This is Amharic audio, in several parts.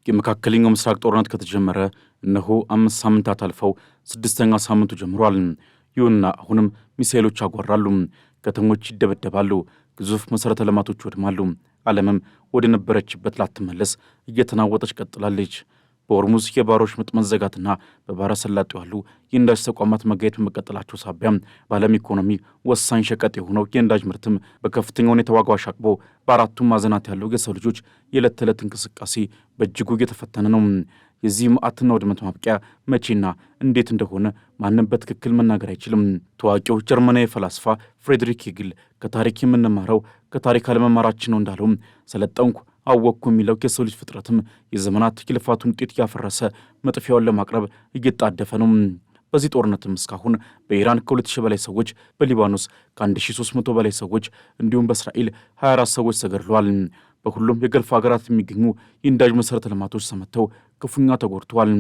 የመካከለኛው ምስራቅ ጦርነት ከተጀመረ እነሆ 5 ሳምንታት አልፈው 6ኛ ሳምንቱ ጀምሯል። ይሁንና አሁንም ሚሳኤሎች ያጓራሉ፣ ከተሞች ይደበደባሉ፣ ግዙፍ መሠረተ ልማቶች ይወድማሉ። ዓለምም ወደ ነበረችበት ላትመለስ እየተናወጠች ቀጥላለች። በሆርሙዝ የባህሮች ምጥ መዘጋትና በባህረ ሰላጤው ያሉ የነዳጅ ተቋማት መጋየት በመቀጠላቸው ሳቢያ በዓለም ኢኮኖሚ ወሳኝ ሸቀጥ የሆነው የነዳጅ ምርትም በከፍተኛ ሁኔታ ዋጋው አሻቅቦ በአራቱም ማዕዘናት ያለው የሰው ልጆች የዕለት ተዕለት እንቅስቃሴ በእጅጉ እየተፈተነ ነው። የዚህ መዓትና ውድመት ማብቂያ መቼና እንዴት እንደሆነ ማንም በትክክል መናገር አይችልም። ታዋቂው ጀርመናዊ ፈላስፋ ፍሬድሪክ ሄግል ከታሪክ የምንማረው ከታሪክ አለመማራችን ነው እንዳለው ሰለጠንኩ አወቅኩ የሚለው የሰው ልጅ ፍጥረትም የዘመናት የልፋቱን ውጤት እያፈረሰ መጥፊያውን ለማቅረብ እየጣደፈ ነው። በዚህ ጦርነትም እስካሁን በኢራን ከ2000 በላይ ሰዎች፣ በሊባኖስ ከ1300 በላይ ሰዎች እንዲሁም በእስራኤል 24 ሰዎች ተገድለዋል። በሁሉም የገልፍ ሀገራት የሚገኙ የነዳጅ መሠረተ ልማቶች ተመተው ክፉኛ ተጎድተዋል።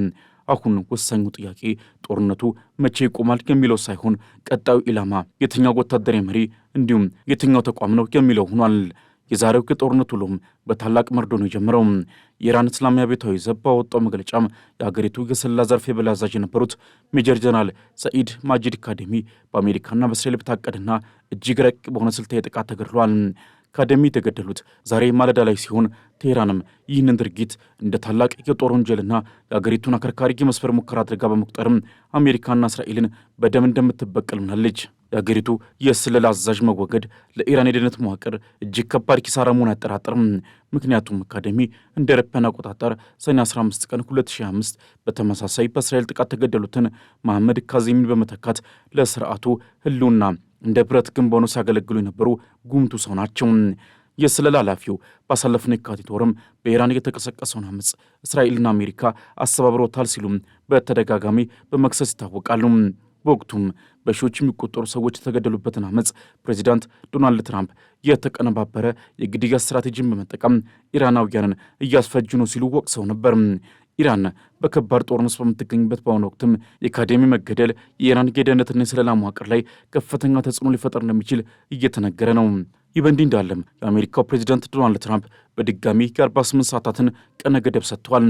አሁን ወሳኙ ጥያቄ ጦርነቱ መቼ ይቆማል የሚለው ሳይሆን ቀጣዩ ኢላማ የትኛው ወታደራዊ መሪ እንዲሁም የትኛው ተቋም ነው የሚለው ሆኗል። የዛሬው የጦርነቱ ውሎም በታላቅ መርዶ ነው የጀመረው። የኢራን እስላማዊ አብዮታዊ ዘብ ባወጣው መግለጫም የሀገሪቱ የስለላ ዘርፍ የበላይ አዛዥ የነበሩት ሜጀር ጀነራል ሰኢድ ማጂድ ካዴሚ በአሜሪካና በእስራኤል በታቀደና እጅግ ረቂቅ በሆነ ስልታዊ ጥቃት ተገድለዋል። ካዴሚ የተገደሉት ዛሬ ማለዳ ላይ ሲሆን ቴህራንም ይህንን ድርጊት እንደ ታላቅ የጦር ወንጀልና የአገሪቱን አከርካሪ የመስፈር ሙከራ አድርጋ በመቁጠርም አሜሪካና እስራኤልን በደም እንደምትበቀል ምናለች። የአገሪቱ የስለላ አዛዥ መወገድ ለኢራን የደህንነት መዋቅር እጅግ ከባድ ኪሳራ መሆን አያጠራጥርም። ምክንያቱም ካዴሚ እንደ አውሮፓውያን አቆጣጠር ሰኔ 15 ቀን 2005 በተመሳሳይ በእስራኤል ጥቃት ተገደሉትን መሐመድ ካዜሚን በመተካት ለስርዓቱ ህልውና እንደ ብረት ግንብ ሆነው ሲያገለግሉ የነበሩ ጉምቱ ሰው ናቸው። የስለላ ኃላፊው ባሳለፍነው የካቲት ወርም በኢራን የተቀሰቀሰውን አመፅ እስራኤልና አሜሪካ አስተባብረውታል ሲሉም በተደጋጋሚ በመክሰስ ይታወቃሉ። በወቅቱም በሺዎች የሚቆጠሩ ሰዎች የተገደሉበትን አመፅ ፕሬዚዳንት ዶናልድ ትራምፕ የተቀነባበረ የግድያ ስትራቴጂን በመጠቀም ኢራናውያንን እያስፈጁ ነው ሲሉ ወቅሰው ነበር። ኢራን በከባድ ጦርነት በምትገኝበት በአሁኑ ወቅትም የካዴሚ መገደል የኢራን የደህንነትና የስለላ መዋቅር ላይ ከፍተኛ ተጽዕኖ ሊፈጠር እንደሚችል እየተነገረ ነው። ይህ በእንዲህ እንዳለም የአሜሪካው ፕሬዚዳንት ዶናልድ ትራምፕ በድጋሚ የ48 ሰዓታትን ቀነ ገደብ ሰጥተዋል።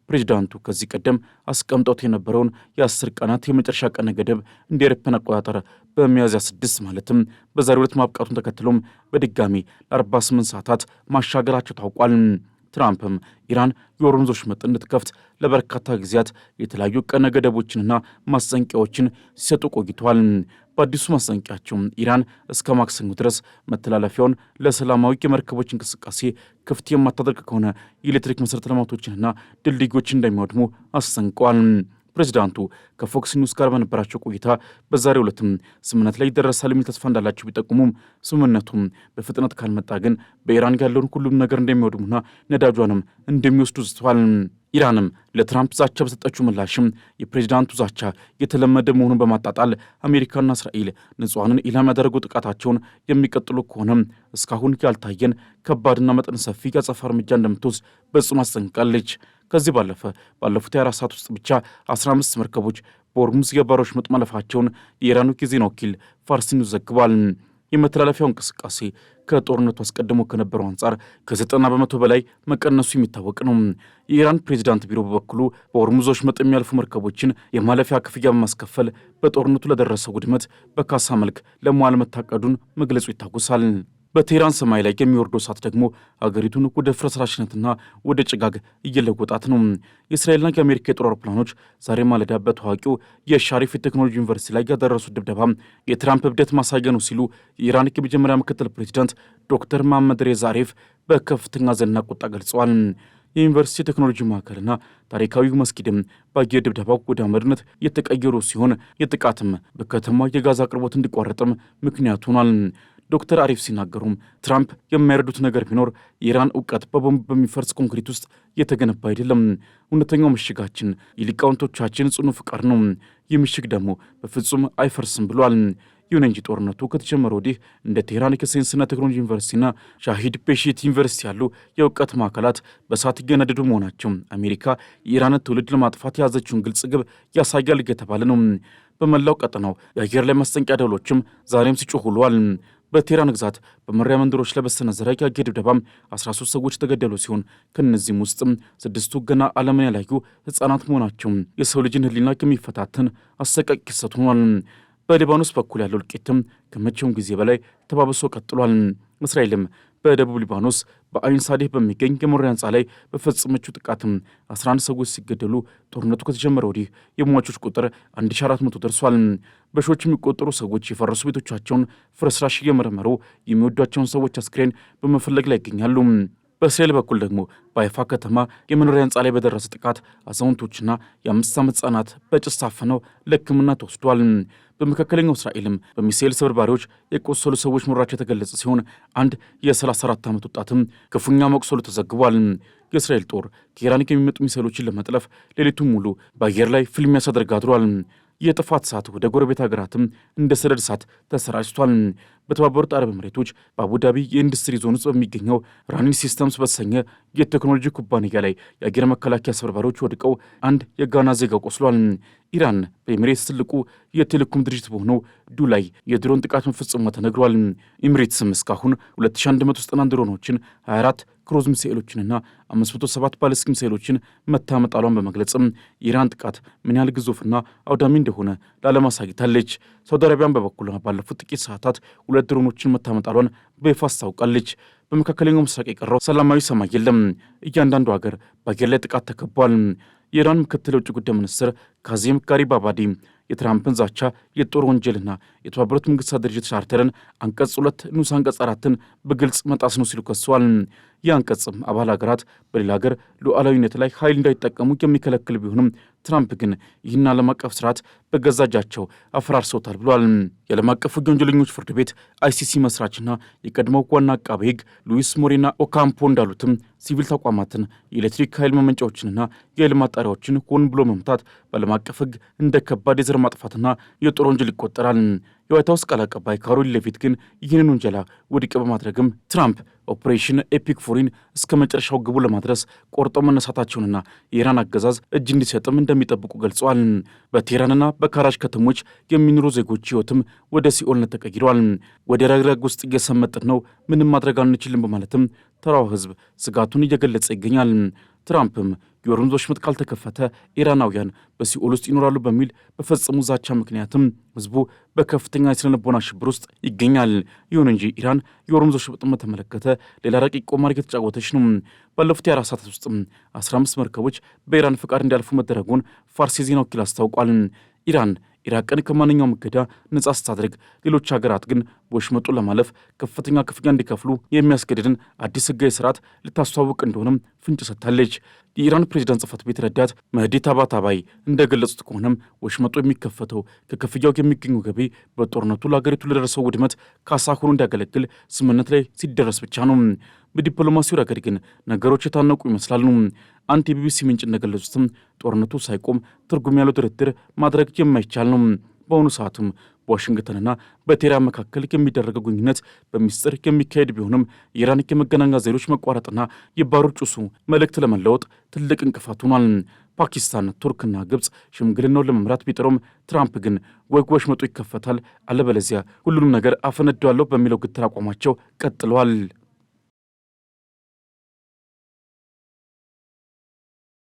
ፕሬዚዳንቱ ከዚህ ቀደም አስቀምጠውት የነበረውን የ10 ቀናት የመጨረሻ ቀነ ገደብ እንደ አውሮፓውያን አቆጣጠር በሚያዝያ 6 ማለትም በዛሬው ዕለት ማብቃቱን ተከትሎም በድጋሚ ለ48 ሰዓታት ማሻገራቸው ታውቋል። ትራምፕም ኢራን የሆርሙዝ ወሽመጥ እንድትከፍት ለበርካታ ጊዜያት የተለያዩ ቀነ ገደቦችንና ማስጠንቀቂያዎችን ሲሰጡ ቆይተዋል። በአዲሱ ማስጠንቀቂያቸው ኢራን እስከ ማክሰኞ ድረስ መተላለፊያውን ለሰላማዊ የመርከቦች እንቅስቃሴ ክፍት የማታደርግ ከሆነ የኤሌክትሪክ መሠረተ ልማቶችንና ድልድዮችን እንደሚወድሙ አስጠንቀዋል። ፕሬዚዳንቱ ከፎክስ ኒውስ ጋር በነበራቸው ቆይታ በዛሬው ዕለትም ስምምነት ላይ ይደረሳል የሚል ተስፋ እንዳላቸው ቢጠቁሙም ስምምነቱም በፍጥነት ካልመጣ ግን በኢራን ያለውን ሁሉም ነገር እንደሚወድሙና ነዳጇንም እንደሚወስዱ ዝተዋል። ኢራንም ለትራምፕ ዛቻ በሰጠችው ምላሽም የፕሬዚዳንቱ ዛቻ የተለመደ መሆኑን በማጣጣል አሜሪካና እስራኤል ንጹሐንን ኢላማ ያደረጉ ጥቃታቸውን የሚቀጥሉ ከሆነም እስካሁን ያልታየን ከባድና መጠን ሰፊ የአጸፋ እርምጃ እንደምትወስድ በጽኑ አስጠንቅቃለች። ከዚህ ባለፈ ባለፉት 24 ሰዓት ውስጥ ብቻ 15 መርከቦች በሆርሙዝ የባህሮች ምጥ ማለፋቸውን የኢራኑ የዜና ወኪል ፋርስ ኒውስ ዘግቧል። የመተላለፊያው እንቅስቃሴ ከጦርነቱ አስቀድሞ ከነበረው አንጻር ከ90 በመቶ በላይ መቀነሱ የሚታወቅ ነው። የኢራን ፕሬዚዳንት ቢሮ በበኩሉ በሆርሙዝ ወሽመጥ የሚያልፉ መርከቦችን የማለፊያ ክፍያ በማስከፈል በጦርነቱ ለደረሰው ውድመት በካሳ መልክ ለመዋል መታቀዱን መግለጹ ይታወሳል። በቴህራን ሰማይ ላይ የሚወርደው እሳት ደግሞ አገሪቱን ወደ ፍርስራሽነትና ወደ ጭጋግ እየለወጣት ነው። የእስራኤልና የአሜሪካ የጦር አውሮፕላኖች ዛሬ ማለዳ በታዋቂው የሻሪፍ የቴክኖሎጂ ዩኒቨርሲቲ ላይ ያደረሱት ድብደባ የትራምፕ እብደት ማሳያ ነው ሲሉ የኢራን የመጀመሪያ ምክትል ፕሬዚዳንት ዶክተር መሐመድ ሬዛ አሬፍ በከፍተኛ ዘንና ቁጣ ገልጸዋል። የዩኒቨርሲቲ ቴክኖሎጂ ማዕከልና ታሪካዊው መስጊድም በአየር ድብደባው ወደ አመድነት የተቀየሩ ሲሆን የጥቃትም በከተማ የጋዝ አቅርቦት እንዲቋረጥም ምክንያት ሆኗል። ዶክተር አሪፍ ሲናገሩም ትራምፕ የማይረዱት ነገር ቢኖር የኢራን እውቀት በቦምብ በሚፈርስ ኮንክሪት ውስጥ የተገነባ አይደለም። እውነተኛው ምሽጋችን የሊቃውንቶቻችን ጽኑ ፍቃድ ነው። ይህ ምሽግ ደግሞ በፍጹም አይፈርስም ብሏል። ይሁን እንጂ ጦርነቱ ከተጀመረ ወዲህ እንደ ቴህራን የሳይንስና ቴክኖሎጂ ዩኒቨርሲቲና ሻሂድ ቤሺት ዩኒቨርሲቲ ያሉ የእውቀት ማዕከላት በእሳት እየነደዱ መሆናቸው አሜሪካ የኢራንን ትውልድ ለማጥፋት የያዘችውን ግልጽ ግብ ያሳያል እየተባለ ነው። በመላው ቀጠናው የአየር ላይ ማስጠንቀቂያ ደወሎችም ዛሬም ሲጮሁ ውለዋል። በቴህራን ግዛት በመኖሪያ መንደሮች ላይ በተሰነዘረ የአየር ድብደባም 13 ሰዎች የተገደሉ ሲሆን ከእነዚህም ውስጥም 6ቱ ገና ዓለምን ያላዩ ሕፃናት መሆናቸው የሰው ልጅን ሕሊና የሚፈታተን አሰቃቂ ክስተት ሆኗል። በሊባኖስ በኩል ያለው እልቂትም ከመቼውም ጊዜ በላይ ተባብሶ ቀጥሏል። እስራኤልም በደቡብ ሊባኖስ በአይን ሳዴህ በሚገኝ የመኖሪያ ሕንፃ ላይ በፈጸመችው ጥቃትም 11 ሰዎች ሲገደሉ ጦርነቱ ከተጀመረ ወዲህ የሟቾች ቁጥር 1400 ደርሷል። በሺዎች የሚቆጠሩ ሰዎች የፈረሱ ቤቶቻቸውን ፍርስራሽ እየመረመሩ የሚወዷቸውን ሰዎች አስክሬን በመፈለግ ላይ ይገኛሉ። በእስራኤል በኩል ደግሞ በሀይፋ ከተማ የመኖሪያ ሕንፃ ላይ በደረሰ ጥቃት አዛውንቶችና የ5 ዓመት ሕፃናት በጭስ ታፍነው ለሕክምና ተወስዷል። በመካከለኛው እስራኤልም በሚሳኤል ስብርባሪዎች የቆሰሉ ሰዎች መኖራቸው የተገለጸ ሲሆን አንድ የ34 ዓመት ወጣትም ክፉኛ መቁሰሉ ተዘግቧል። የእስራኤል ጦር ከኢራን የሚመጡ ሚሳኤሎችን ለመጥለፍ ሌሊቱን ሙሉ በአየር ላይ ፍልሚያ ሲያደርግ አድሯል። የጥፋት እሳት ወደ ጎረቤት ሀገራትም እንደ ሰደድ እሳት ተሰራጭቷል። በተባበሩት አረብ ኤምሬቶች በአቡዳቢ የኢንዱስትሪ ዞን ውስጥ በሚገኘው ራኒን ሲስተምስ በተሰኘ የቴክኖሎጂ ኩባንያ ላይ የአየር መከላከያ ስብርባሪዎች ወድቀው አንድ የጋና ዜጋ ቆስሏል። ኢራን በኤሚሬትስ ትልቁ የቴሌኮም ድርጅት በሆነው ዱ ላይ የድሮን ጥቃት መፈጸሟ ተነግሯል። ኤሚሬትስም እስካሁን 2191 ድሮኖችን 24 ክሩዝ ሚሳኤሎችንና 507 ባሊስቲክ ሚሳኤሎችን መታመጣሏን በመግለጽም የኢራን ጥቃት ምን ያህል ግዙፍና አውዳሚ እንደሆነ ለዓለም አሳይታለች። ሳውዲ አረቢያን በበኩሏ ባለፉት ጥቂት ሰዓታት 2 ድሮኖችን መታመጣሏን በይፋ አስታውቃለች። በመካከለኛው ምስራቅ የቀረው ሰላማዊ ሰማይ የለም። እያንዳንዱ ሀገር በአየር ላይ ጥቃት ተከቧል። የኢራን ምክትል የውጭ ጉዳይ ሚኒስትር ካዚም ጋሪባባዲ የትራምፕን ዛቻ የጦር ወንጀልና የተባበሩት መንግስታት ድርጅት ቻርተርን አንቀጽ 2 ንዑስ አንቀጽ 4ን በግልጽ መጣስ ነው ሲሉ ከሰዋል። ይህ አንቀጽም አባል ሀገራት በሌላ ሀገር ሉዓላዊነት ላይ ኃይል እንዳይጠቀሙ የሚከለክል ቢሆንም ትራምፕ ግን ይህን ዓለም አቀፍ ስርዓት በገዛ እጃቸው አፈራርሰውታል ብሏል። የዓለም አቀፉ የወንጀለኞች ፍርድ ቤት አይሲሲ መስራችና የቀድሞው ዋና አቃቤ ሕግ ሉዊስ ሞሬና ኦካምፖ እንዳሉትም ሲቪል ተቋማትን የኤሌክትሪክ ኃይል ማመንጫዎችንና የኃይል ማጣሪያዎችን ሆን ብሎ መምታት በዓለም አቀፍ ሕግ እንደ ከባድ የዘር ማጥፋትና የጦር ወንጀል ይቆጠራል። የዋይት ሀውስ ቃል አቀባይ ካሮሊን ሌቪት ግን ይህንን ውንጀላ ውድቅ በማድረግም ትራምፕ ኦፕሬሽን ኤፒክ ፉሪን እስከ መጨረሻው ግቡ ለማድረስ ቆርጠው መነሳታቸውንና የኢራን አገዛዝ እጅ እንዲሰጥም እንደሚጠብቁ ገልጸዋል። በቴህራንና በካራጅ ከተሞች የሚኖሩ ዜጎች ሕይወትም ወደ ሲኦልነት ተቀይረዋል። ወደ ረግረግ ውስጥ እየሰመጥን ነው፣ ምንም ማድረግ አንችልም በማለትም ተራው ሕዝብ ስጋቱን እየገለጸ ይገኛል። ትራምፕም የሆርሙዝ ወሽመጥ ካልተከፈተ ኢራናውያን በሲኦል ውስጥ ይኖራሉ በሚል በፈጸሙ ዛቻ ምክንያትም ህዝቡ በከፍተኛ የስነልቦና ሽብር ውስጥ ይገኛል። ይሁን እንጂ ኢራን የሆርሙዝ ወሽመጥን በተመለከተ ሌላ ረቂቅ ቁማር እየተጫወተች ነው። ባለፉት 24 ሰዓታት ውስጥ 15 መርከቦች በኢራን ፍቃድ እንዲያልፉ መደረጉን ፋርስ የዜና ወኪል አስታውቋል። ኢራን ኢራቅን ከማንኛውም እገዳ ነጻ ስታደርግ ሌሎች ሀገራት ግን በወሽመጡ ለማለፍ ከፍተኛ ክፍያ እንዲከፍሉ የሚያስገድድን አዲስ ህጋዊ ስርዓት ልታስተዋውቅ እንደሆነም ፍንጭ ሰጥታለች። የኢራን ፕሬዚዳንት ጽህፈት ቤት ረዳት መህዲ ታባታባይ እንደገለጹት ከሆነም ወሽመጡ የሚከፈተው ከክፍያው የሚገኙ ገቢ በጦርነቱ ለሀገሪቱ ለደረሰው ውድመት ካሳ ሆኖ እንዲያገለግል ስምምነት ላይ ሲደረስ ብቻ ነው። በዲፕሎማሲው ረገድ ግን ነገሮች የታነቁ ይመስላሉ። አንድ የቢቢሲ ምንጭ እንደገለጹትም ጦርነቱ ሳይቆም ትርጉም ያለው ድርድር ማድረግ የማይቻል ነው። በአሁኑ ሰዓትም በዋሽንግተንና በቴህራን መካከል የሚደረገው ግንኙነት በሚስጥር የሚካሄድ ቢሆንም የኢራን የመገናኛ ዘዴዎች መቋረጥና የባሩድ ጭሱ መልእክት ለመለወጥ ትልቅ እንቅፋት ሆኗል። ፓኪስታን፣ ቱርክና ግብፅ ሽምግልናውን ለመምራት ቢጥሩም ትራምፕ ግን ወይ ወሽመጡ ይከፈታል አለበለዚያ ሁሉንም ነገር አፈነዳለሁ በሚለው ግትር አቋማቸው ቀጥለዋል።